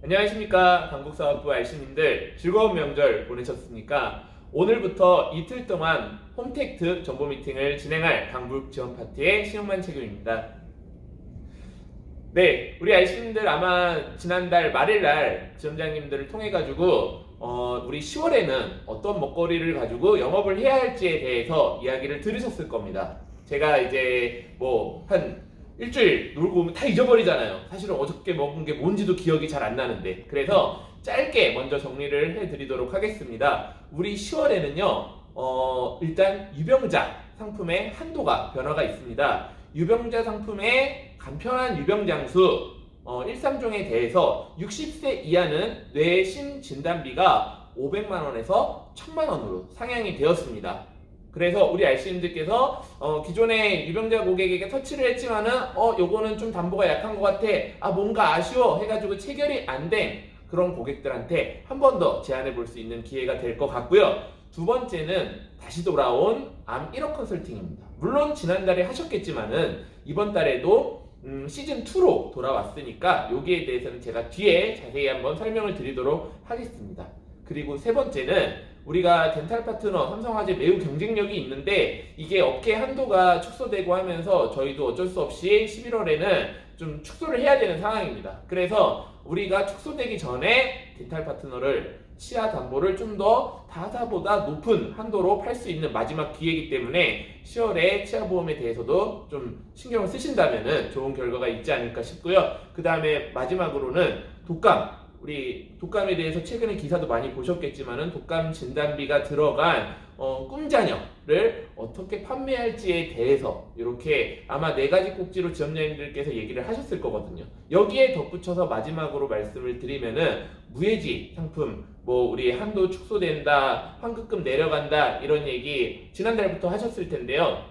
안녕하십니까. 강북사업부 알씨님들, 즐거운 명절 보내셨습니까? 오늘부터 이틀 동안 홈택트 정보 미팅을 진행할 강북 지원 파트의 신용만 책임입니다. 네, 우리 알씨님들 아마 지난달 말일날 지원자님들을 통해가지고 우리 10월에는 어떤 먹거리를 가지고 영업을 해야 할지에 대해서 이야기를 들으셨을 겁니다. 제가 이제 한 일주일 놀고 오면 다 잊어버리잖아요. 사실은 어저께 먹은 게 뭔지도 기억이 잘 안 나는데. 그래서 짧게 먼저 정리를 해드리도록 하겠습니다. 우리 10월에는요, 일단 유병자 상품의 한도가 변화가 있습니다. 유병자 상품의 간편한 유병장수 1~3종에 대해서 60세 이하는 뇌심 진단비가 500만원에서 1000만원으로 상향이 되었습니다. 그래서 우리 알씨님들께서 기존에 유병자 고객에게 터치를 했지만은 요거는 좀 담보가 약한 것 같아, 뭔가 아쉬워 해가지고 체결이 안 된 그런 고객들한테 한 번 더 제안해 볼 수 있는 기회가 될 것 같고요. 두 번째는 다시 돌아온 암 1억 컨설팅입니다. 물론 지난달에 하셨겠지만은 이번 달에도 시즌2로 돌아왔으니까 여기에 대해서는 제가 뒤에 자세히 한번 설명을 드리도록 하겠습니다. 그리고 세 번째는 우리가 덴탈 파트너 삼성화재 매우 경쟁력이 있는데 이게 업계 한도가 축소되고 하면서 저희도 어쩔 수 없이 11월에는 좀 축소를 해야 되는 상황입니다. 그래서 우리가 축소되기 전에 덴탈 파트너를 치아 담보를 좀 더 다사보다 높은 한도로 팔 수 있는 마지막 기회이기 때문에 10월에 치아 보험에 대해서도 좀 신경을 쓰신다면 좋은 결과가 있지 않을까 싶고요. 그 다음에 마지막으로는 독감. 우리 독감에 대해서 최근에 기사도 많이 보셨겠지만은 독감 진단비가 들어간 꿈자녀를 어떻게 판매할지에 대해서 이렇게 아마 4가지 꼭지로 지원자님들께서 얘기를 하셨을 거거든요. 여기에 덧붙여서 마지막으로 말씀을 드리면은 무해지 상품 우리 한도 축소된다, 환급금 내려간다 이런 얘기 지난달부터 하셨을 텐데요.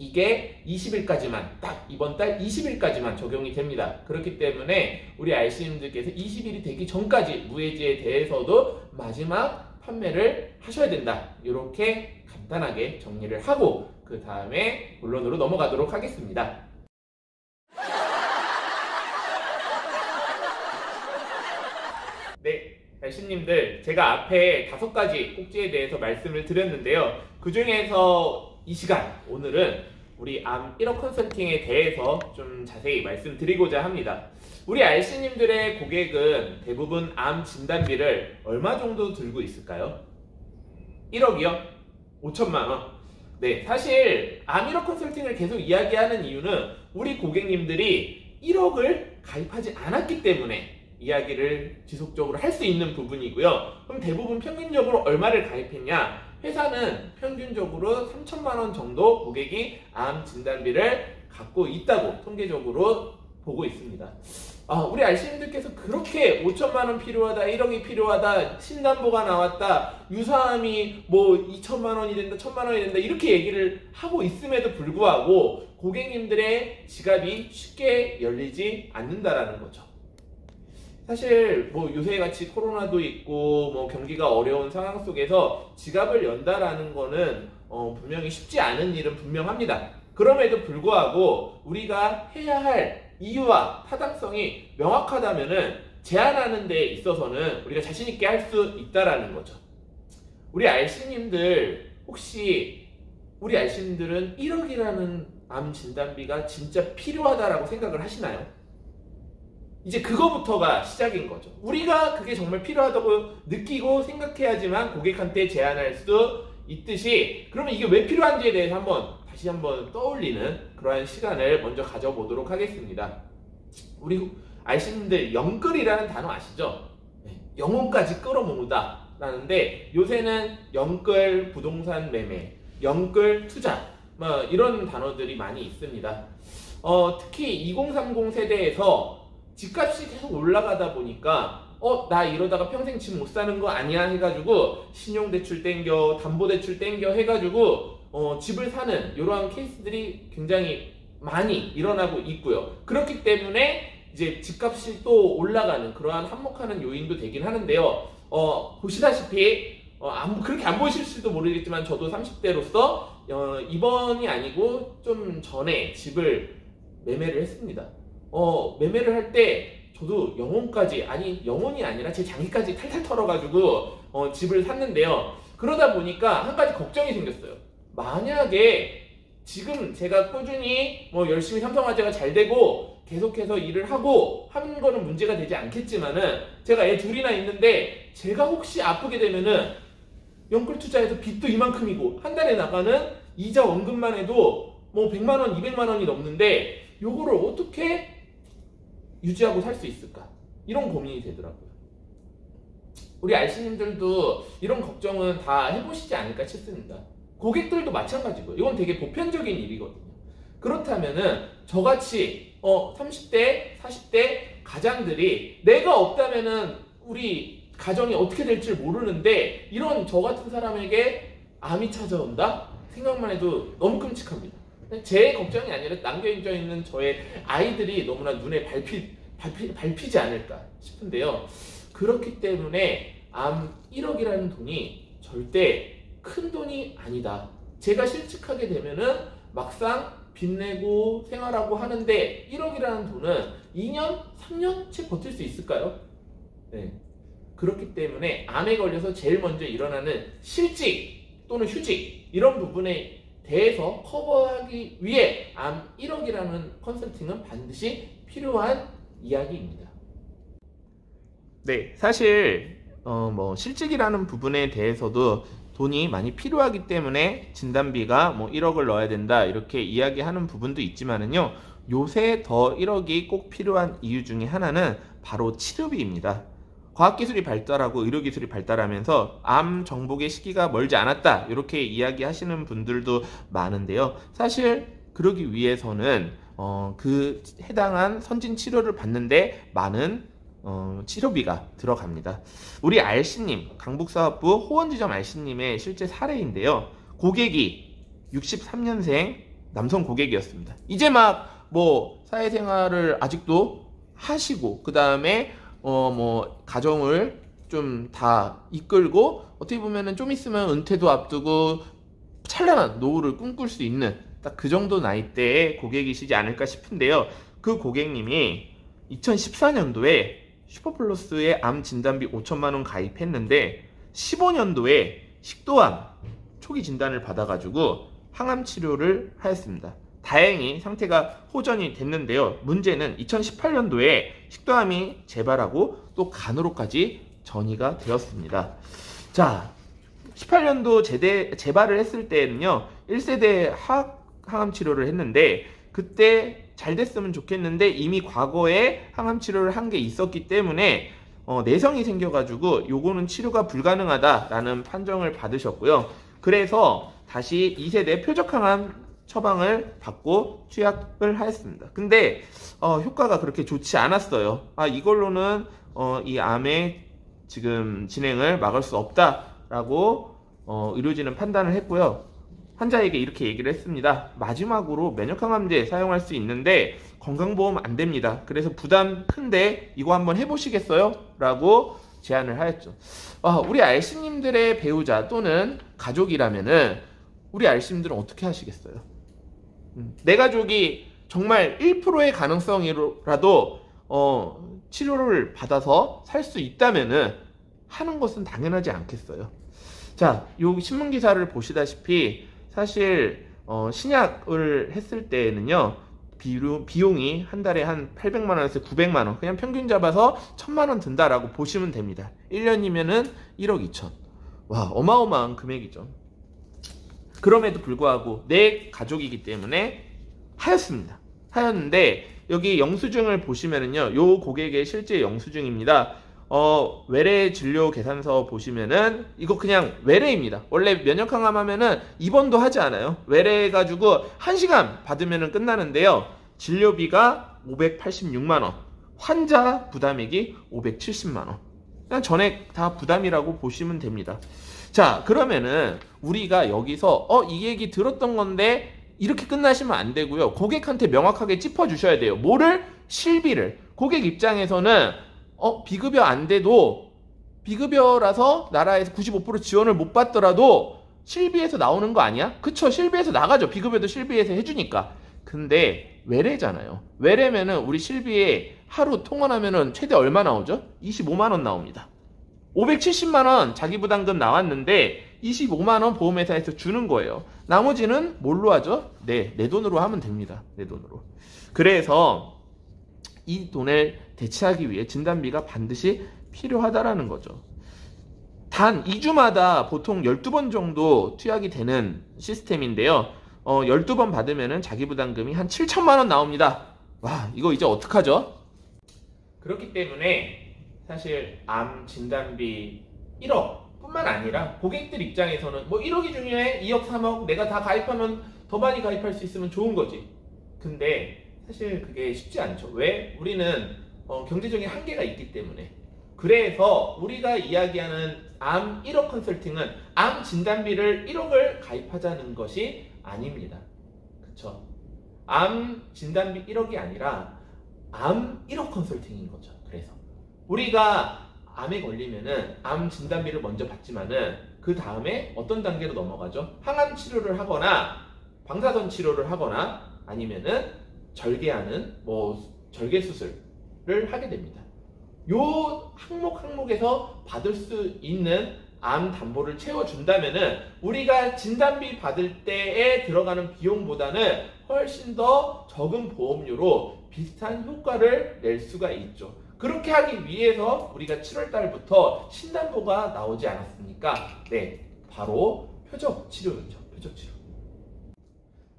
이게 20일까지만, 딱 이번 달 20일까지만 적용이 됩니다. 그렇기 때문에 우리 알씨님들께서 20일이 되기 전까지 무해지에 대해서도 마지막 판매를 하셔야 된다. 이렇게 간단하게 정리를 하고 그 다음에 본론으로 넘어가도록 하겠습니다. 네, 알씨님들, 제가 앞에 5가지 꼭지에 대해서 말씀을 드렸는데요. 그 중에서 이 시간, 오늘은 우리 암 1억 컨설팅에 대해서 좀 자세히 말씀드리고자 합니다. 우리 알씨님들의 고객은 대부분 암 진단비를 얼마 정도 들고 있을까요? 1억이요? 5천만원? 네, 사실 암 1억 컨설팅을 계속 이야기하는 이유는 우리 고객님들이 1억을 가입하지 않았기 때문에 이야기를 지속적으로 할 수 있는 부분이고요. 그럼 대부분 평균적으로 얼마를 가입했냐? 회사는 평균적으로 3천만원 정도 고객이 암 진단비를 갖고 있다고 통계적으로 보고 있습니다. 우리 알씨님들께서 그렇게 5천만원 필요하다, 1억이 필요하다, 신담보가 나왔다, 유사암이 2천만원이 된다, 1천만원이 된다 이렇게 얘기를 하고 있음에도 불구하고 고객님들의 지갑이 쉽게 열리지 않는다라는 거죠. 사실 요새같이 코로나도 있고 경기가 어려운 상황 속에서 지갑을 연다라는 거는 분명히 쉽지 않은 일은 분명합니다. 그럼에도 불구하고 우리가 해야 할 이유와 타당성이 명확하다면은 제한하는 데 있어서는 우리가 자신있게 할 수 있다라는 거죠. 우리 알씨님들 혹시 우리 알씨님들은 1억이라는 암 진단비가 진짜 필요하다라고 생각을 하시나요? 이제 그거부터가 시작인 거죠. 우리가 그게 정말 필요하다고 느끼고 생각해야지만 고객한테 제안할 수 있듯이, 그러면 이게 왜 필요한지에 대해서 다시 한번 떠올리는 그러한 시간을 먼저 가져보도록 하겠습니다. 우리 알씨님들 영끌이라는 단어 아시죠? 영혼까지 끌어모으다 라는데 요새는 영끌 부동산 매매, 영끌 투자 이런 단어들이 많이 있습니다. 특히 2030 세대에서 집값이 계속 올라가다 보니까 나 이러다가 평생 집 못 사는 거 아니야 해가지고 신용대출 땡겨, 담보대출 땡겨 해가지고 집을 사는 이러한 케이스들이 굉장히 많이 일어나고 있고요. 그렇기 때문에 이제 집값이 또 올라가는 그러한 한몫하는 요인도 되긴 하는데요. 보시다시피 그렇게 안 보실지도 모르겠지만 저도 30대로서 이번이 아니고 좀 전에 집을 매매를 했습니다. 매매를 할 때 저도 영혼까지, 아니 영혼이 아니라 제 장기까지 탈탈 털어가지고 집을 샀는데요. 그러다 보니까 한 가지 걱정이 생겼어요. 만약에 지금 제가 꾸준히 뭐 열심히 삼성화재가 잘 되고 계속해서 일을 하고 하는 거는 문제가 되지 않겠지만은 제가 애 둘이나 있는데 제가 혹시 아프게 되면은 연끌 투자해서 빚도 이만큼이고 한 달에 나가는 이자 원금만 해도 뭐 100만 원, 200만 원이 넘는데 요거를 어떻게 유지하고 살 수 있을까? 이런 고민이 되더라고요. 우리 알씨님들도 이런 걱정은 다 해보시지 않을까 싶습니다. 고객들도 마찬가지고요. 이건 되게 보편적인 일이거든요. 그렇다면은 저같이 30대, 40대 가장들이 내가 없다면은 우리 가정이 어떻게 될지 모르는데 이런 저 같은 사람에게 암이 찾아온다? 생각만 해도 너무 끔찍합니다. 제 걱정이 아니라 남겨져 있는 저의 아이들이 너무나 눈에 밟히지 않을까 싶은데요. 그렇기 때문에 암 1억이라는 돈이 절대 큰 돈이 아니다. 제가 실직하게 되면은 막상 빚내고 생활하고 하는데 1억이라는 돈은 2년, 3년 채 버틸 수 있을까요? 네. 그렇기 때문에 암에 걸려서 제일 먼저 일어나는 실직 또는 휴직 이런 부분에 대해서 커버하기 위해 암 1억이라는 컨설팅은 반드시 필요한 이야기입니다. 네, 사실 뭐 실직이라는 부분에 대해서도 돈이 많이 필요하기 때문에 진단비가 뭐 1억을 넣어야 된다 이렇게 이야기하는 부분도 있지만은요, 요새 더 1억이 꼭 필요한 이유 중에 하나는 바로 치료비입니다. 과학기술이 발달하고 의료기술이 발달하면서 암 정복의 시기가 멀지 않았다 이렇게 이야기하시는 분들도 많은데요. 사실 그러기 위해서는 그 해당한 선진 치료를 받는데 많은 치료비가 들어갑니다. 우리 알씨님, 강북사업부 호원지점 알씨님의 실제 사례인데요. 고객이 63년생 남성 고객이었습니다. 이제 막 뭐 사회생활을 아직도 하시고 그 다음에 뭐 가정을 좀 다 이끌고 어떻게 보면은 좀 있으면 은퇴도 앞두고 찬란한 노후를 꿈꿀 수 있는 딱 그 정도 나이대의 고객이시지 않을까 싶은데요. 그 고객님이 2014년도에 슈퍼플러스에 암 진단비 5천만 원 가입했는데 15년도에 식도암 초기 진단을 받아가지고 항암 치료를 하였습니다. 다행히 상태가 호전이 됐는데요. 문제는 2018년도에 식도암이 재발하고 또 간으로까지 전이가 되었습니다. 자, 18년도 재발을 했을 때는요 1세대 항암 치료를 했는데 그때 잘 됐으면 좋겠는데 이미 과거에 항암 치료를 한 게 있었기 때문에 내성이 생겨가지고 요거는 치료가 불가능하다라는 판정을 받으셨고요. 그래서 다시 2세대 표적항암 처방을 받고 투약을 하였습니다. 근데 효과가 그렇게 좋지 않았어요. 이걸로는 이 암의 지금 진행을 막을 수 없다라고 의료진은 판단을 했고요. 환자에게 이렇게 얘기를 했습니다. 마지막으로 면역항암제 사용할 수 있는데 건강보험 안 됩니다. 그래서 부담 큰데 이거 한번 해보시겠어요? 라고 제안을 하였죠. 우리 알씨님들의 배우자 또는 가족이라면은 우리 알씨님들은 어떻게 하시겠어요? 내 가족이 정말 1%의 가능성이라도 치료를 받아서 살 수 있다면은 하는 것은 당연하지 않겠어요. 자, 요 신문 기사를 보시다시피 사실 신약을 했을 때에는요 비용이 한 달에 한 800만 원에서 900만 원 그냥 평균 잡아서 1000만 원 든다라고 보시면 됩니다. 1년이면은 1억 2천. 와, 어마어마한 금액이죠. 그럼에도 불구하고 내 가족이기 때문에 하였는데 여기 영수증을 보시면은요 요 고객의 실제 영수증입니다. 외래 진료 계산서 보시면은 이거 그냥 외래입니다. 원래 면역항암 하면은 입원도 하지 않아요. 외래 해가지고 1시간 받으면은 끝나는데요. 진료비가 586만원, 환자 부담액이 570만원. 그냥 전액 다 부담이라고 보시면 됩니다. 자, 그러면은 우리가 여기서 이 얘기 들었던 건데 이렇게 끝나시면 안 되고요. 고객한테 명확하게 짚어주셔야 돼요. 뭐를? 실비를. 고객 입장에서는 비급여 안 돼도 비급여라서 나라에서 95% 지원을 못 받더라도 실비에서 나오는 거 아니야? 그쵸, 실비에서 나가죠. 비급여도 실비에서 해주니까. 근데 외래잖아요. 외래면은 우리 실비에 하루 통원하면은 최대 얼마 나오죠? 25만원 나옵니다. 570만원 자기부담금 나왔는데 25만원 보험회사에서 주는 거예요. 나머지는 뭘로 하죠? 네, 내 돈으로 하면 됩니다. 내 돈으로. 그래서 이 돈을 대체하기 위해 진단비가 반드시 필요하다라는 거죠. 단 2주마다 보통 12번 정도 투약이 되는 시스템인데요. 12번 받으면은 자기부담금이 한 7천만원 나옵니다. 와, 이거 이제 어떡하죠? 그렇기 때문에 사실 암 진단비 1억 뿐만 아니라 고객들 입장에서는 뭐 1억이 중요해? 2억, 3억 내가 다 가입하면 더 많이 가입할 수 있으면 좋은 거지. 근데 사실 그게 쉽지 않죠. 왜? 우리는 경제적인 한계가 있기 때문에. 그래서 우리가 이야기하는 암 1억 컨설팅은 암 진단비를 1억을 가입하자는 것이 아닙니다. 그쵸? 암 진단비 1억이 아니라 암 1억 컨설팅인 거죠. 그래서 우리가 암에 걸리면은 암 진단비를 먼저 받지만은 그 다음에 어떤 단계로 넘어가죠? 항암 치료를 하거나 방사선 치료를 하거나 아니면은 절개하는 절개 수술을 하게 됩니다. 요 항목에서 받을 수 있는 암 담보를 채워준다면은 우리가 진단비 받을 때에 들어가는 비용보다는 훨씬 더 적은 보험료로 비슷한 효과를 낼 수가 있죠. 그렇게 하기 위해서 우리가 7월 달부터 신담보가 나오지 않았습니까? 네, 바로 표적 치료죠. 표적 치료.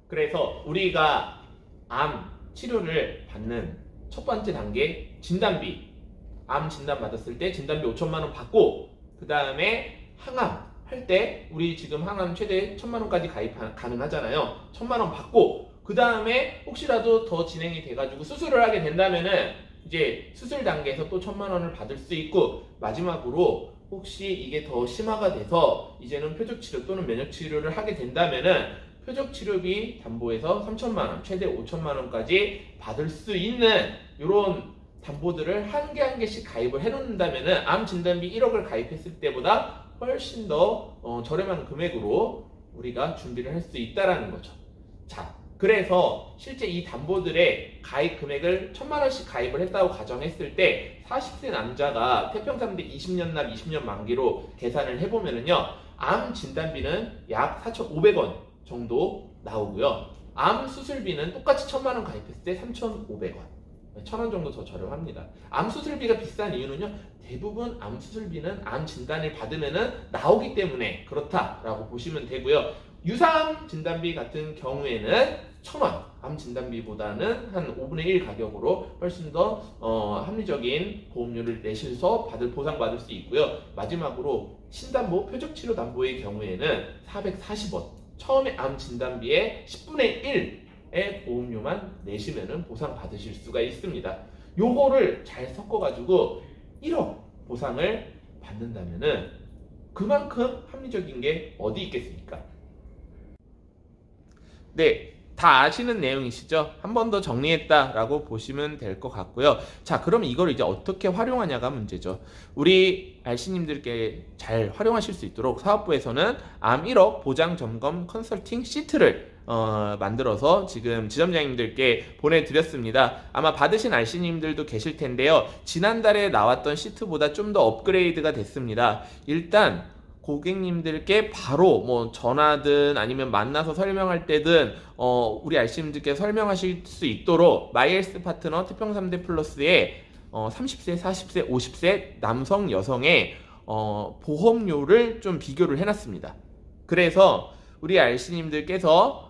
그래서 우리가 암 치료를 받는 첫 번째 단계 진단비. 암 진단 받았을 때 진단비 5천만 원 받고 그 다음에 항암 할 때 우리 지금 항암 최대 1,000만 원까지 가입 가능하잖아요. 1,000만 원 받고 그 다음에 혹시라도 더 진행이 돼가지고 수술을 하게 된다면은 이제 수술 단계에서 또 1,000만 원을 받을 수 있고 마지막으로 혹시 이게 더 심화가 돼서 이제는 표적치료 또는 면역치료를 하게 된다면은 표적치료비 담보에서 3,000만 원, 최대 5,000만 원까지 받을 수 있는 이런 담보들을 한 개 한 개씩 가입을 해놓는다면은 암 진단비 1억을 가입했을 때보다 훨씬 더 저렴한 금액으로 우리가 준비를 할 수 있다라는 거죠. 자, 그래서 실제 이 담보들의 가입 금액을 1,000만 원씩 가입을 했다고 가정했을 때 40세 남자가 태평삼대 20년 납 20년 만기로 계산을 해보면은요, 암 진단비는 약 4,500원 정도 나오고요. 암 수술비는 똑같이 1,000만 원 가입했을 때 3,500원. 1,000원 정도 더 저렴합니다. 암 수술비가 비싼 이유는요, 대부분 암 수술비는 암 진단을 받으면은 나오기 때문에 그렇다라고 보시면 되고요. 유사암 진단비 같은 경우에는 1,000원, 암 진단비보다는 한 5분의 1 가격으로 훨씬 더 합리적인 보험료를 내셔서 보상받을 수 있고요. 마지막으로 신담보, 표적치료 담보의 경우에는 440원, 처음에 암 진단비의 10분의 1의 보험료만 내시면은 보상 받으실 수가 있습니다. 요거를 잘 섞어가지고 1억 보상을 받는다면은 그만큼 합리적인 게 어디 있겠습니까? 네, 다 아시는 내용이시죠? 한 번 더 정리했다라고 보시면 될 것 같고요. 자, 그럼 이걸 이제 어떻게 활용하냐가 문제죠. 우리 RC님들께 잘 활용하실 수 있도록 사업부에서는 암 1억 보장 점검 컨설팅 시트를 만들어서 지금 지점장님들께 보내드렸습니다. 아마 받으신 RC님들도 계실 텐데요. 지난달에 나왔던 시트보다 좀 더 업그레이드가 됐습니다. 일단 고객님들께 바로 전화든 아니면 만나서 설명할 때든 우리 RC님들께 설명하실 수 있도록 마이헬스 파트너 태평3대 플러스의 30세, 40세, 50세 남성, 여성의 보험료를 좀 비교를 해놨습니다. 그래서 우리 RC님들께서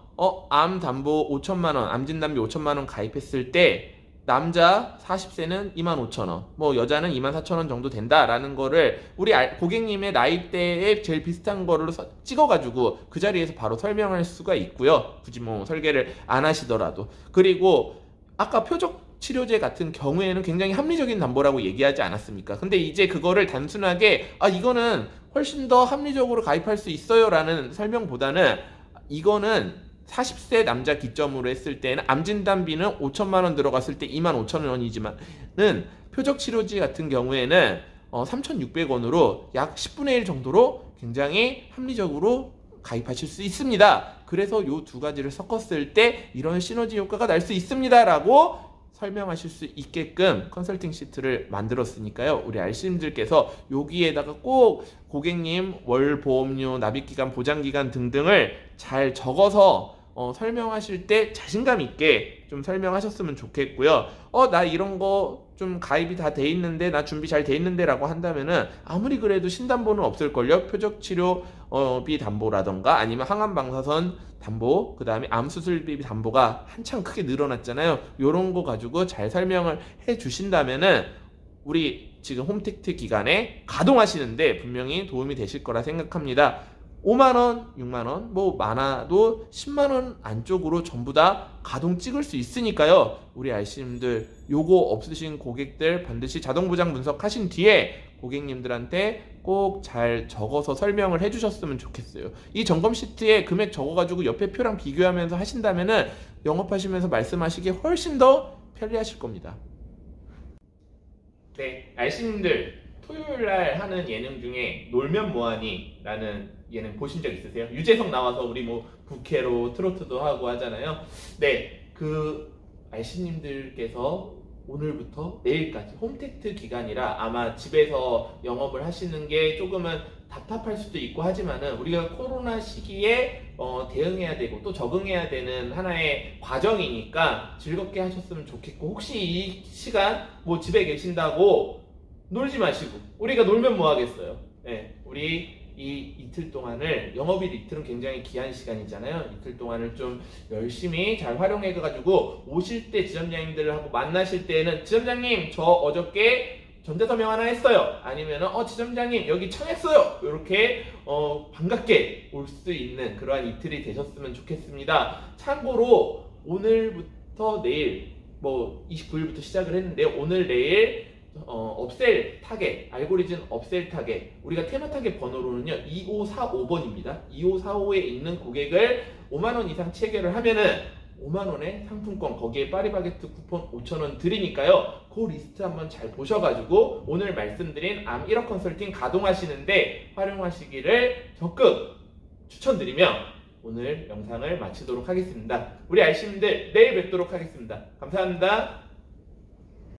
암 담보 5천만 원, 암 진단비 5천만 원 가입했을 때 남자 40세는 25,000원, 여자는 24,000원 정도 된다라는 거를 우리 고객님의 나이대에 제일 비슷한 거를 찍어가지고 그 자리에서 바로 설명할 수가 있고요. 굳이 설계를 안 하시더라도. 그리고 아까 표적 치료제 같은 경우에는 굉장히 합리적인 담보라고 얘기하지 않았습니까? 근데 이제 그거를 단순하게 이거는 훨씬 더 합리적으로 가입할 수 있어요 라는 설명보다는 이거는 40세 남자 기점으로 했을 때는 암진단비는 5천만 원 들어갔을 때 25,000원이지만은 표적치료제 같은 경우에는 3,600원으로 약 10분의 1 정도로 굉장히 합리적으로 가입하실 수 있습니다. 그래서 이 두 가지를 섞었을 때 이런 시너지 효과가 날 수 있습니다 라고 설명하실 수 있게끔 컨설팅 시트를 만들었으니까요. 우리 RC님들께서 여기에다가 꼭 고객님 월 보험료, 납입기간, 보장기간 등등을 잘 적어서 설명하실 때 자신감 있게 좀 설명하셨으면 좋겠고요. 나 이런 거 좀 가입이 다 돼 있는데, 나 준비 잘 돼 있는데 라고 한다면은 아무리 그래도 신담보는 없을걸요. 표적치료비 담보라던가 아니면 항암방사선 담보, 그 다음에 암수술비 담보가 한창 크게 늘어났잖아요. 요런 거 가지고 잘 설명을 해 주신다면은 우리 지금 홈택트 기간에 가동하시는데 분명히 도움이 되실 거라 생각합니다. 5만원, 6만원, 뭐 많아도 10만원 안쪽으로 전부 다 가동 찍을 수 있으니까요. 우리 RC님들 요거 없으신 고객들 반드시 자동보장 분석하신 뒤에 고객님들한테 꼭 잘 적어서 설명을 해주셨으면 좋겠어요. 이 점검 시트에 금액 적어가지고 옆에 표랑 비교하면서 하신다면은 영업하시면서 말씀하시기 훨씬 더 편리하실 겁니다. 네, RC님들 토요일날 하는 예능 중에 놀면 뭐하니? 라는 예능 보신 적 있으세요? 유재석 나와서 우리 뭐 부캐로 트로트도 하고 하잖아요. 네, 그 RC님들께서 오늘부터 내일까지 홈택트 기간이라 아마 집에서 영업을 하시는 게 조금은 답답할 수도 있고 하지만은 우리가 코로나 시기에 대응해야 되고 또 적응해야 되는 하나의 과정이니까 즐겁게 하셨으면 좋겠고, 혹시 이 시간 뭐 집에 계신다고 놀지 마시고, 우리가 놀면 뭐 하겠어요? 네, 우리 이 이틀 동안을, 영업일 이틀은 굉장히 귀한 시간이잖아요. 이틀 동안을 좀 열심히 잘 활용해가지고 오실 때 지점장님들하고 만나실 때는 지점장님 저 어저께 전대서명 하나 했어요. 아니면은 지점장님 여기 청했어요. 이렇게 반갑게 올 수 있는 그러한 이틀이 되셨으면 좋겠습니다. 참고로 오늘부터 내일 뭐 29일부터 시작을 했는데 오늘 내일 업셀 타겟, 알고리즘 업셀 타겟, 우리가 테마 타겟 번호로는요 2545번입니다. 2545에 있는 고객을 5만원 이상 체결을 하면은 5만원의 상품권, 거기에 파리바게트 쿠폰 5,000원 드리니까요. 그 리스트 한번 잘 보셔가지고 오늘 말씀드린 암 1억 컨설팅 가동하시는데 활용하시기를 적극 추천드리며 오늘 영상을 마치도록 하겠습니다. 우리 RC님들 내일 뵙도록 하겠습니다. 감사합니다.